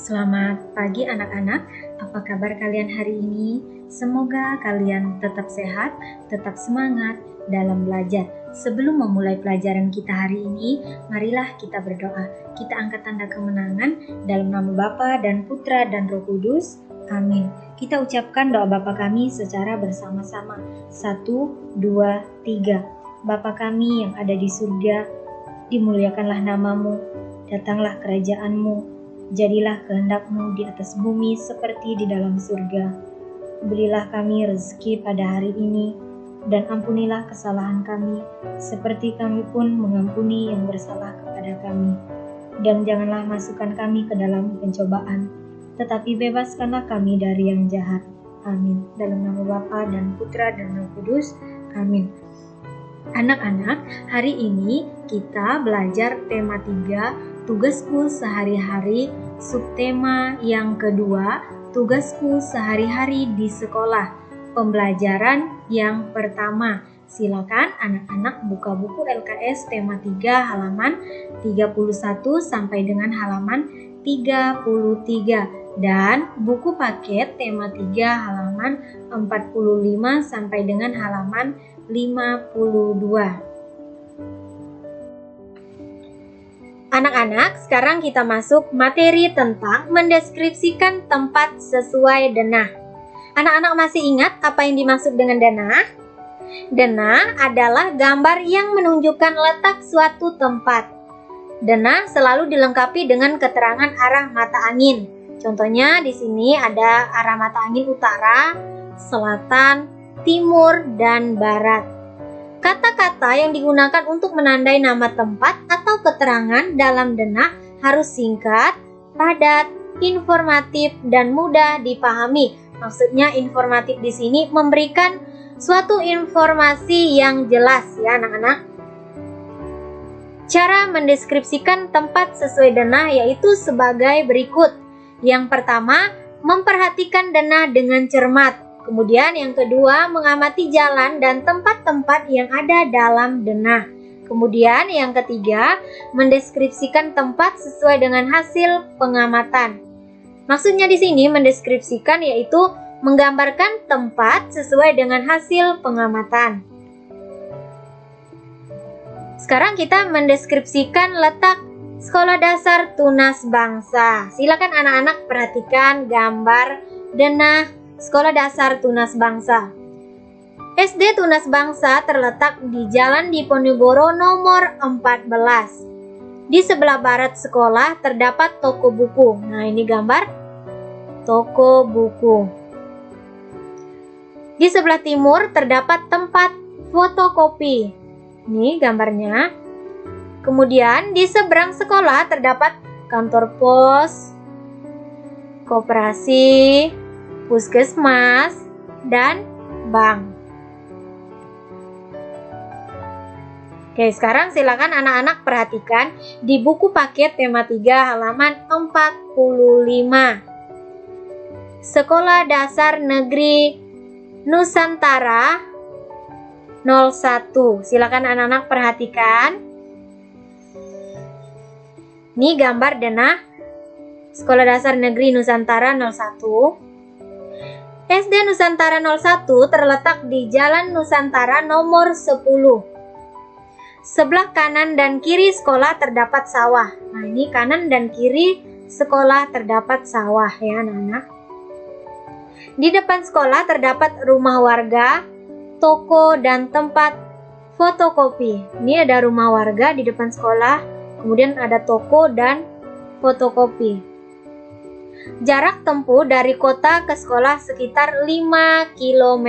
Selamat pagi anak-anak, apa kabar kalian hari ini? Semoga kalian tetap sehat, tetap semangat dalam belajar. Sebelum memulai pelajaran kita hari ini, marilah kita berdoa. Kita angkat tanda kemenangan dalam nama Bapa dan Putra dan Roh Kudus. Amin. Kita ucapkan doa Bapa kami secara bersama-sama. 1, 2, 3. Bapa kami yang ada di surga, dimuliakanlah namamu, datanglah kerajaanmu. Jadilah kehendak-Mu di atas bumi seperti di dalam surga. Berilah kami rezeki pada hari ini, dan ampunilah kesalahan kami, seperti kami pun mengampuni yang bersalah kepada kami. Dan janganlah masukkan kami ke dalam pencobaan, tetapi bebaskanlah kami dari yang jahat. Amin. Dalam nama Bapa dan Putra dan Roh Kudus. Amin. Anak-anak, hari ini kita belajar tema 3, tugasku sehari-hari, subtema yang kedua, tugasku sehari-hari di sekolah. Pembelajaran yang pertama. Silakan anak-anak buka buku LKS tema 3 halaman 31 sampai dengan halaman 33 dan buku paket tema 3 halaman 45 sampai dengan halaman 52. Anak-anak, sekarang kita masuk materi tentang mendeskripsikan tempat sesuai denah. Anak-anak masih ingat apa yang dimaksud dengan denah? Denah adalah gambar yang menunjukkan letak suatu tempat. Denah selalu dilengkapi dengan keterangan arah mata angin. Contohnya di sini ada arah mata angin utara, selatan, timur, dan barat. Kata-kata yang digunakan untuk menandai nama tempat atau keterangan dalam denah harus singkat, padat, informatif, dan mudah dipahami. Maksudnya informatif di sini memberikan suatu informasi yang jelas ya anak-anak. Cara mendeskripsikan tempat sesuai denah yaitu sebagai berikut. Yang pertama, memperhatikan denah dengan cermat. Kemudian yang kedua, mengamati jalan dan tempat-tempat yang ada dalam denah. Kemudian yang ketiga, mendeskripsikan tempat sesuai dengan hasil pengamatan. Maksudnya di sini mendeskripsikan yaitu menggambarkan tempat sesuai dengan hasil pengamatan. Sekarang kita mendeskripsikan letak Sekolah Dasar Tunas Bangsa. Silakan anak-anak perhatikan gambar denah Sekolah Dasar Tunas Bangsa. SD Tunas Bangsa terletak di Jalan Diponegoro nomor 14. Di sebelah barat sekolah terdapat toko buku. Nah, ini gambar toko buku. Di sebelah timur terdapat tempat fotokopi. Ini gambarnya. Kemudian di seberang sekolah terdapat kantor pos, koperasi, puskesmas, dan bank. Oke, sekarang silakan anak-anak perhatikan di buku paket tema 3 halaman 45. Sekolah Dasar Negeri Nusantara 01. Silakan anak-anak perhatikan. Ini gambar denah Sekolah Dasar Negeri Nusantara 01. SD Nusantara 01 terletak di Jalan Nusantara nomor 10. Sebelah kanan dan kiri sekolah terdapat sawah. Nah, ini kanan dan kiri sekolah terdapat sawah ya anak-anak. Di depan sekolah terdapat rumah warga, toko, dan tempat fotokopi. Ini ada rumah warga di depan sekolah, kemudian ada toko dan fotokopi. Jarak tempuh dari kota ke sekolah sekitar 5 km.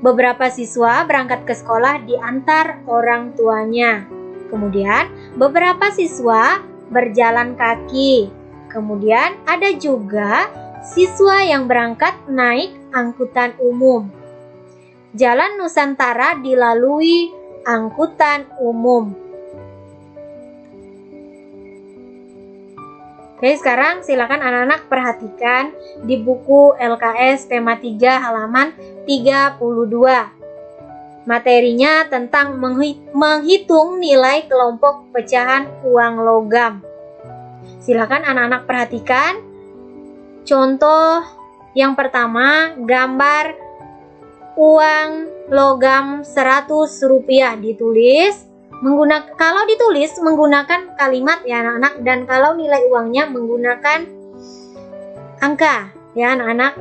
Beberapa siswa berangkat ke sekolah diantar orang tuanya. Kemudian beberapa siswa berjalan kaki. Kemudian ada juga siswa yang berangkat naik angkutan umum. Jalan Nusantara dilalui angkutan umum. Oke, sekarang silakan anak-anak perhatikan di buku LKS tema 3 halaman 32. Materinya tentang menghitung nilai kelompok pecahan uang logam. Silakan anak-anak perhatikan. Contoh yang pertama, gambar uang logam Rp100 ditulis kalau ditulis menggunakan kalimat ya anak-anak, dan kalau nilai uangnya menggunakan angka ya anak-anak.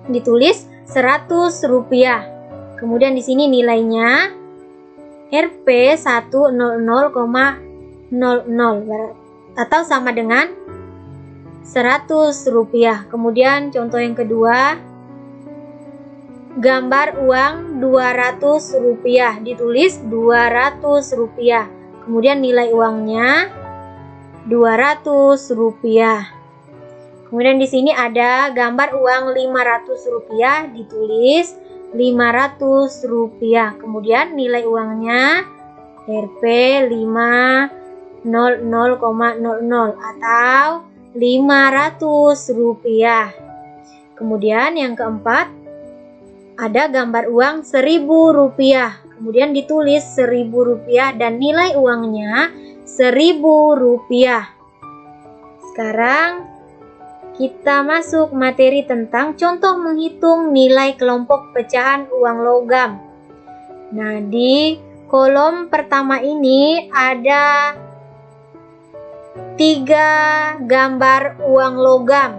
Ditulis Rp100. Kemudian di sini nilainya Rp100,00 atau sama dengan Rp100. Kemudian contoh yang kedua, gambar uang Rp200, ditulis Rp200. Kemudian nilai uangnya Rp200. Kemudian di sini ada gambar uang Rp500, ditulis Rp500. Kemudian nilai uangnya Rp500,00 atau Rp500. Kemudian yang keempat, ada gambar uang Rp1.000, kemudian ditulis Rp1.000 dan nilai uangnya Rp1.000. Sekarang kita masuk materi tentang contoh menghitung nilai kelompok pecahan uang logam. Nah, di kolom pertama ini ada 3 gambar uang logam.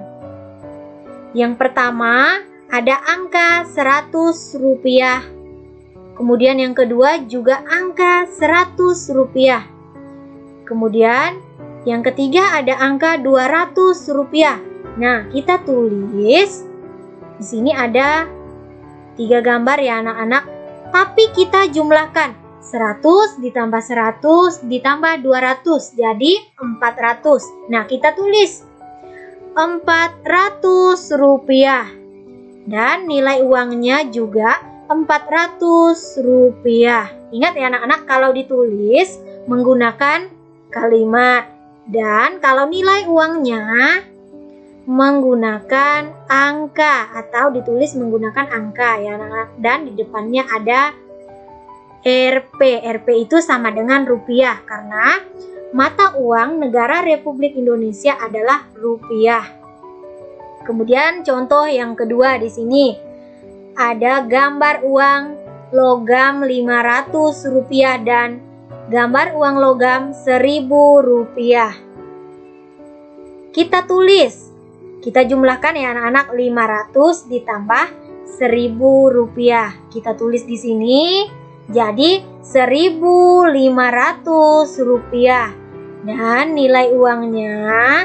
Yang pertama ada angka Rp100. Kemudian yang kedua juga angka Rp100. Kemudian yang ketiga ada angka Rp200. Nah, kita tulis di sini ada 3 gambar ya anak-anak, tapi kita jumlahkan 100 ditambah 100 ditambah 200 jadi 400. Nah, kita tulis Rp400 dan nilai uangnya juga Rp400. Ingat ya anak-anak, kalau ditulis menggunakan kalimat, dan kalau nilai uangnya menggunakan angka atau ditulis menggunakan angka ya anak-anak, dan di depannya ada Rp. Rp itu sama dengan rupiah karena mata uang negara Republik Indonesia adalah rupiah. Kemudian contoh yang kedua di sini ada gambar uang logam Rp500 dan gambar uang logam Rp1.000. Kita tulis, kita jumlahkan ya anak-anak, 500 ditambah Rp1.000. Kita tulis di sini jadi Rp1.500 dan nilai uangnya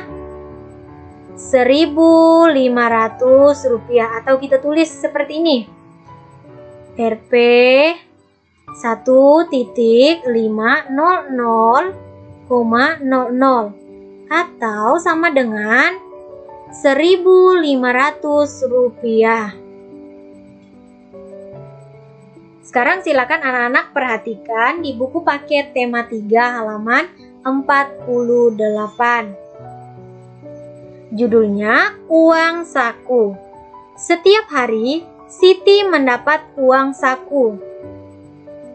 Rp1.500 atau kita tulis seperti ini, Rp 1.500,00 atau sama dengan Rp1.500. Sekarang silakan anak-anak perhatikan di buku paket tema 3 halaman 48. Judulnya uang saku. Setiap hari Siti mendapat uang saku.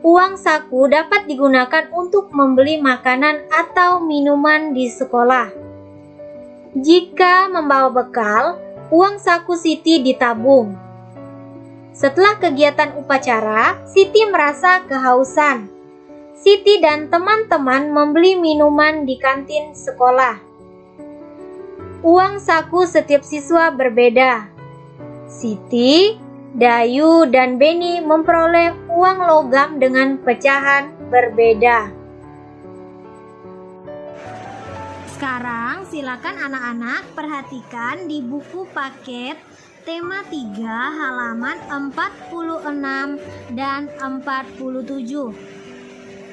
Uang saku dapat digunakan untuk membeli makanan atau minuman di sekolah. Jika membawa bekal, uang saku Siti ditabung. Setelah kegiatan upacara, Siti merasa kehausan. Siti dan teman-teman membeli minuman di kantin sekolah. Uang saku setiap siswa berbeda. Siti, Dayu, dan Beni memperoleh uang logam dengan pecahan berbeda. Sekarang silakan anak-anak perhatikan di buku paket tema 3 halaman 46 dan 47.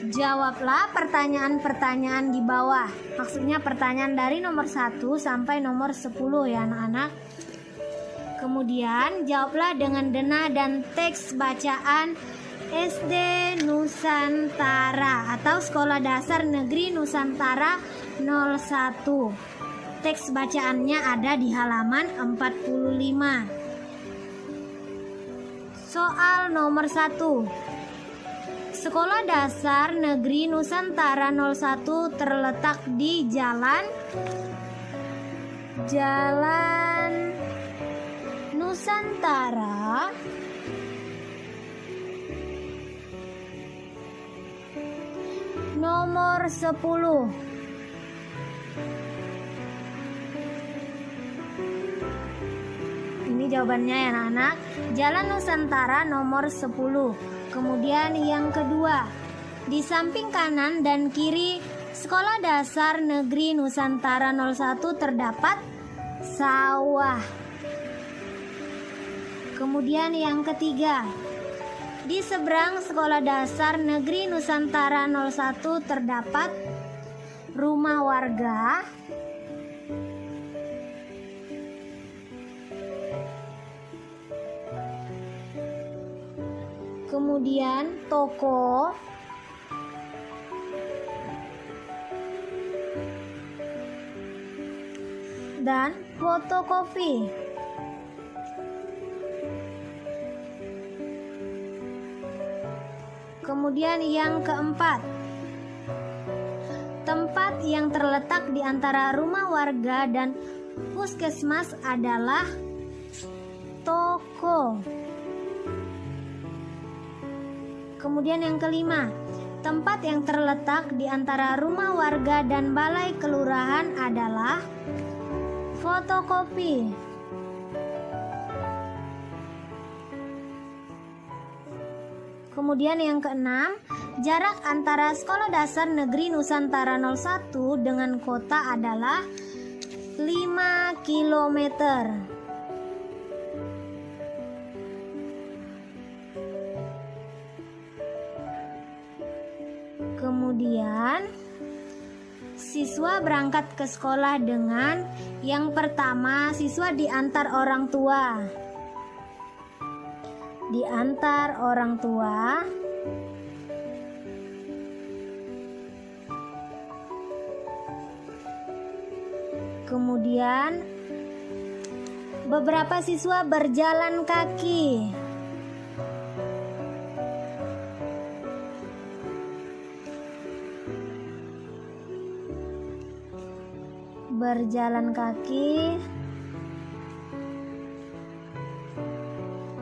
Jawablah pertanyaan-pertanyaan di bawah. Maksudnya pertanyaan dari nomor 1 sampai nomor 10 ya anak-anak. Kemudian jawablah dengan denah dan teks bacaan SD Nusantara atau Sekolah Dasar Negeri Nusantara 01. Teks bacaannya ada di halaman 45. Soal nomor 1. Sekolah Dasar Negeri Nusantara 01 terletak di Jalan Jalan Nusantara nomor 10. Ini jawabannya ya anak-anak. Jalan Nusantara nomor 10. Kemudian yang kedua, di samping kanan dan kiri Sekolah Dasar Negeri Nusantara 01 terdapat sawah. Kemudian yang ketiga, di seberang Sekolah Dasar Negeri Nusantara 01 terdapat rumah warga. Kemudian toko. Dan fotokopi. Kemudian yang keempat, tempat yang terletak di antara rumah warga dan puskesmas adalah toko. Kemudian yang kelima, tempat yang terletak di antara rumah warga dan balai kelurahan adalah fotokopi. Kemudian yang keenam, jarak antara Sekolah Dasar Negeri Nusantara 01 dengan kota adalah 5 km. Kemudian siswa berangkat ke sekolah dengan yang pertama, siswa diantar orang tua. Diantar orang tua. Kemudian beberapa siswa berjalan kaki. Berjalan kaki.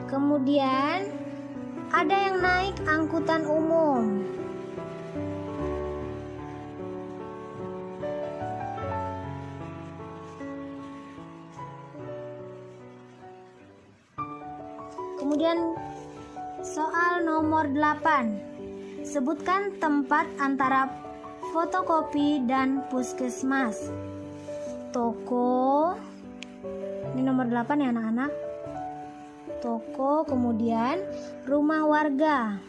Kemudian ada yang naik angkutan umum. Kemudian soal nomor 8. Sebutkan tempat antara fotokopi dan puskesmas. Toko. Ini nomor 8 ya anak-anak. Toko, kemudian rumah warga.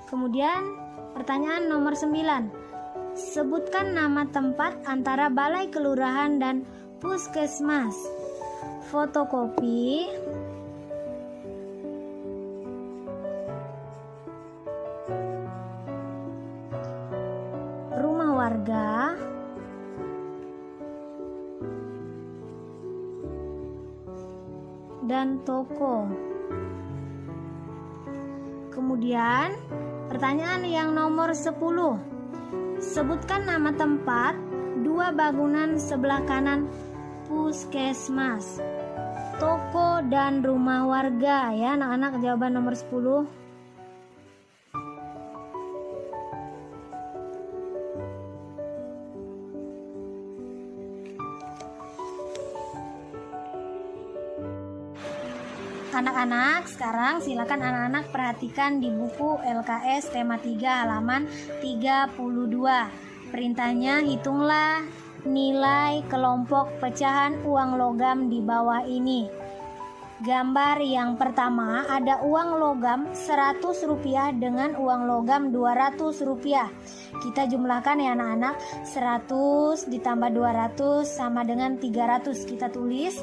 Kemudian pertanyaan nomor 9. Sebutkan nama tempat antara balai kelurahan dan puskesmas. Fotokopi. Rumah warga. Dan toko. Kemudian pertanyaan yang nomor 10. Sebutkan nama tempat 2 bangunan sebelah kanan puskesmas, toko dan rumah warga ya anak-anak. Jawaban nomor 10. Anak-anak, sekarang silakan anak-anak perhatikan di buku LKS tema 3 halaman 32. Perintahnya, hitunglah nilai kelompok pecahan uang logam di bawah ini. Gambar yang pertama ada uang logam Rp100 dengan uang logam Rp200. Kita jumlahkan ya anak-anak. 100 ditambah 200 sama dengan 300. Kita tulis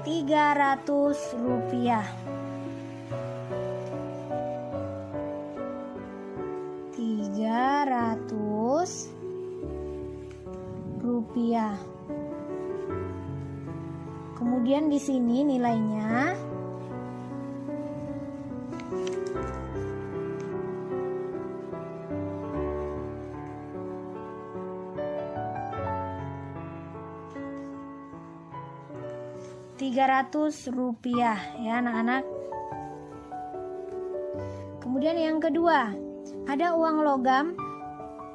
Rp300. Rp300. Kemudian di sini nilainya Rp300 ya anak-anak. Kemudian yang kedua, ada uang logam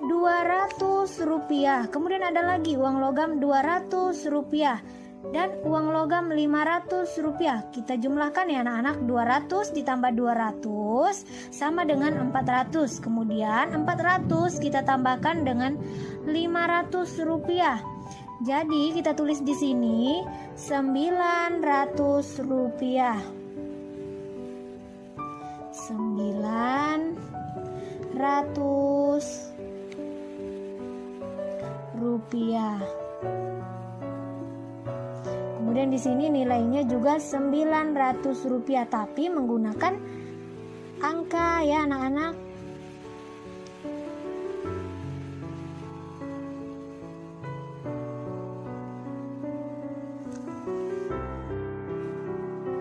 Rp200. Kemudian ada lagi uang logam Rp200 dan uang logam Rp500. Kita jumlahkan ya anak-anak, 200 ditambah 200 sama dengan 400. Kemudian 400 kita tambahkan dengan Rp500. Jadi kita tulis di sini Rp900. Rp900. Kemudian di sini nilainya juga Rp900 tapi menggunakan angka ya anak-anak.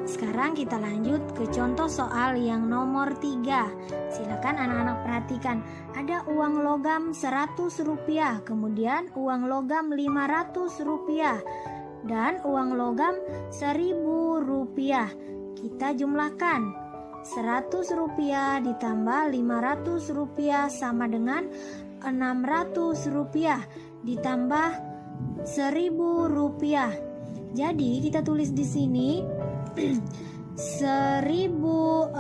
Sekarang kita lanjut ke contoh soal yang nomor 3. Silakan anak-anak perhatikan. Ada uang logam Rp100, kemudian uang logam Rp500 dan uang logam Rp1.000. Kita jumlahkan. Rp100 ditambah Rp500 sama dengan Rp600 ditambah Rp1.000. Jadi kita tulis di sini Rp1.600.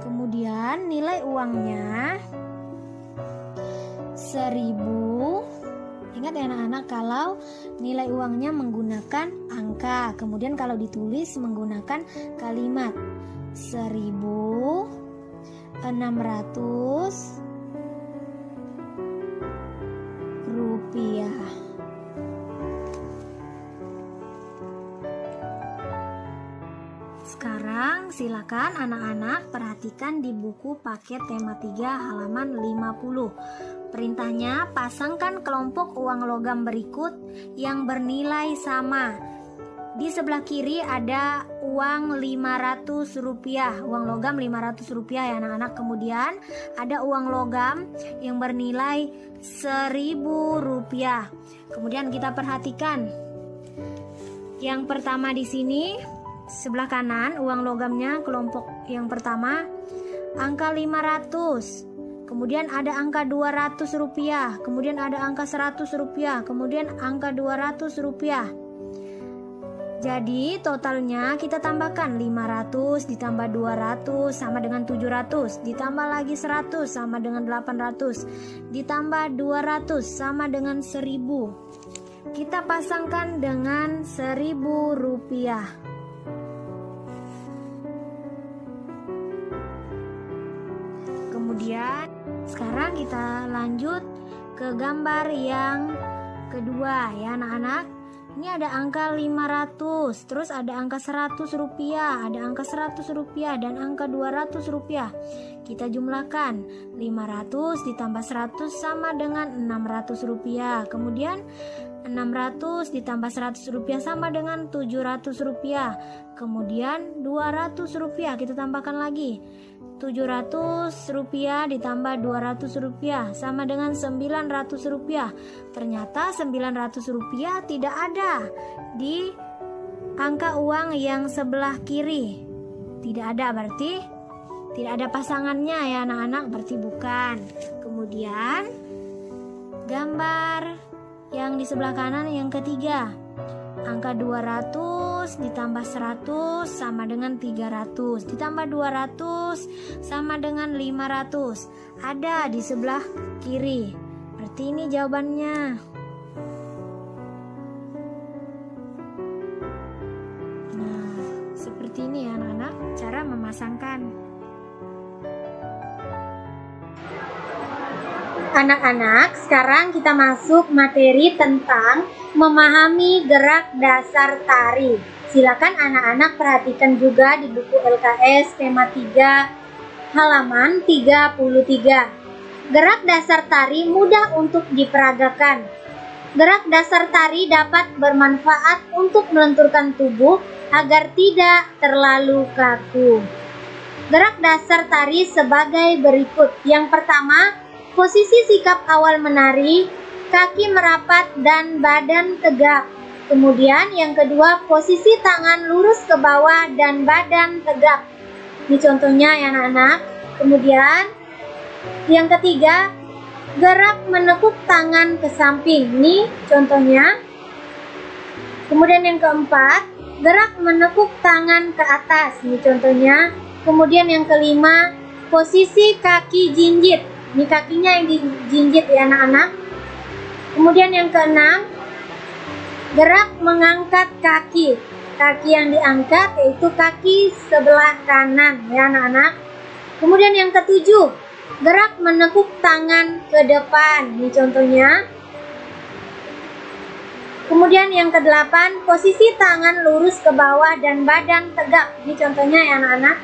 Kemudian nilai uangnya 1.000. Ingat ya anak-anak, kalau nilai uangnya menggunakan angka, kemudian kalau ditulis menggunakan kalimat Rp1.600. Sekarang silakan anak-anak perhatikan di buku paket tema 3 halaman 50. Perintahnya, pasangkan kelompok uang logam berikut yang bernilai sama. Di sebelah kiri ada uang Rp500, uang logam Rp500 ya anak-anak. Kemudian ada uang logam yang bernilai Rp1.000. Kemudian kita perhatikan. Yang pertama di sini sebelah kanan uang logamnya kelompok yang pertama angka 500. Kemudian ada angka Rp200, kemudian ada angka Rp100, kemudian angka Rp200. Jadi totalnya kita tambahkan 500 ditambah 200 sama dengan 700, ditambah lagi 100 sama dengan 800, ditambah 200 sama dengan 1000. Kita pasangkan dengan Rp1.000. Kemudian sekarang kita lanjut ke gambar yang kedua ya anak-anak. Ini ada angka 500, terus ada angka Rp100, ada angka Rp100 dan angka Rp200. Kita jumlahkan 500 ditambah 100 sama dengan Rp600. Kemudian 600 ditambah Rp100 sama dengan Rp700. Kemudian Rp200 kita tambahkan lagi. Rp700 ditambah Rp200 sama dengan Rp900. Ternyata Rp900 tidak ada di angka uang yang sebelah kiri. Tidak ada, berarti tidak ada pasangannya ya anak-anak, berarti bukan. Kemudian gambar yang di sebelah kanan yang ketiga. Angka 200 ditambah 100 sama dengan 300, ditambah 200 sama dengan 500. Ada di sebelah kiri. Berarti ini jawabannya. Nah, seperti ini ya anak-anak cara memasangkan. Anak-anak, sekarang kita masuk materi tentang memahami gerak dasar tari. Silakan anak-anak perhatikan juga di buku LKS tema 3 halaman 33. Gerak dasar tari mudah untuk diperagakan. Gerak dasar tari dapat bermanfaat untuk melenturkan tubuh agar tidak terlalu kaku. Gerak dasar tari sebagai berikut. Yang pertama, posisi sikap awal menari, kaki merapat dan badan tegak. Kemudian yang kedua, posisi tangan lurus ke bawah dan badan tegak. Ini contohnya ya anak-anak. Kemudian yang ketiga, gerak menekuk tangan ke samping. Ini contohnya. Kemudian yang keempat, gerak menekuk tangan ke atas. Ini contohnya. Kemudian yang kelima, posisi kaki jinjit. Ini kakinya yang dijinjit ya anak-anak. Kemudian yang keenam, gerak mengangkat kaki. Kaki yang diangkat yaitu kaki sebelah kanan ya anak-anak. Kemudian yang ketujuh, gerak menekuk tangan ke depan. Ini contohnya. Kemudian yang kedelapan, posisi tangan lurus ke bawah dan badan tegak. Ini contohnya ya anak-anak.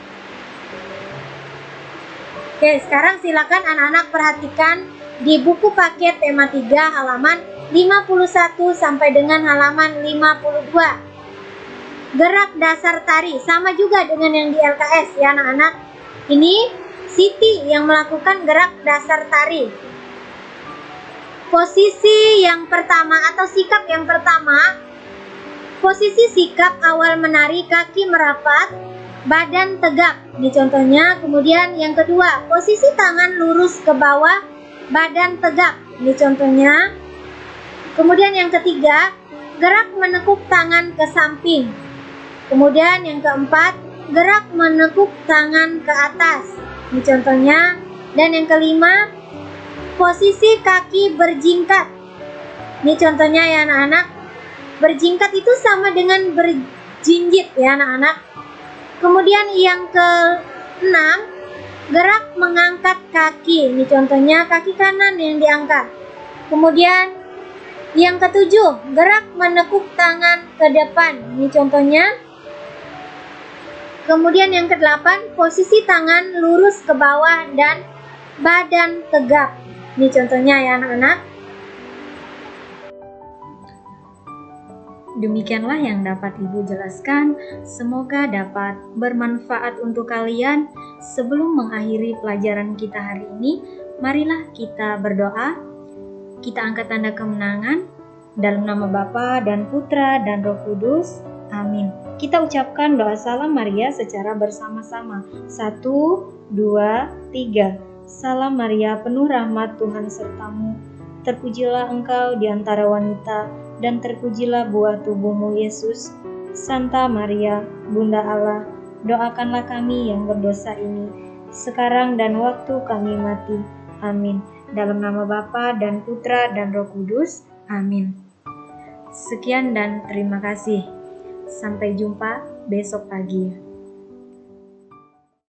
Oke, sekarang silakan anak-anak perhatikan di buku paket tema 3 halaman 51 sampai dengan halaman 52. Gerak dasar tari sama juga dengan yang di LKS ya anak-anak. Ini Siti yang melakukan gerak dasar tari. Posisi yang pertama atau sikap yang pertama, posisi sikap awal menari, kaki merapat, badan tegak. Ini contohnya. Kemudian yang kedua, posisi tangan lurus ke bawah, badan tegak. Ini contohnya. Kemudian yang ketiga, gerak menekuk tangan ke samping. Kemudian yang keempat, gerak menekuk tangan ke atas. Ini contohnya. Dan yang kelima, posisi kaki berjingkat. Ini contohnya ya anak-anak. Berjingkat itu sama dengan berjinjit ya anak-anak. Kemudian yang keenam, gerak mengangkat kaki. Ini contohnya kaki kanan yang diangkat. Kemudian yang ketujuh, gerak menekuk tangan ke depan. Ini contohnya. Kemudian yang kedelapan, posisi tangan lurus ke bawah dan badan tegak. Ini contohnya ya anak-anak. Demikianlah yang dapat Ibu jelaskan. Semoga dapat bermanfaat untuk kalian. Sebelum mengakhiri pelajaran kita hari ini, marilah kita berdoa. Kita angkat tanda kemenangan dalam nama Bapa dan Putra dan Roh Kudus. Amin. Kita ucapkan doa salam Maria secara bersama-sama. 1, 2, 3. Salam Maria, penuh rahmat, Tuhan sertamu. Terpujilah engkau di antara wanita, dan terpujilah buah tubuhmu, Yesus. Santa Maria, Bunda Allah, doakanlah kami yang berdosa ini, sekarang dan waktu kami mati. Amin. Dalam nama Bapa dan Putra dan Roh Kudus. Amin. Sekian dan terima kasih. Sampai jumpa besok pagi.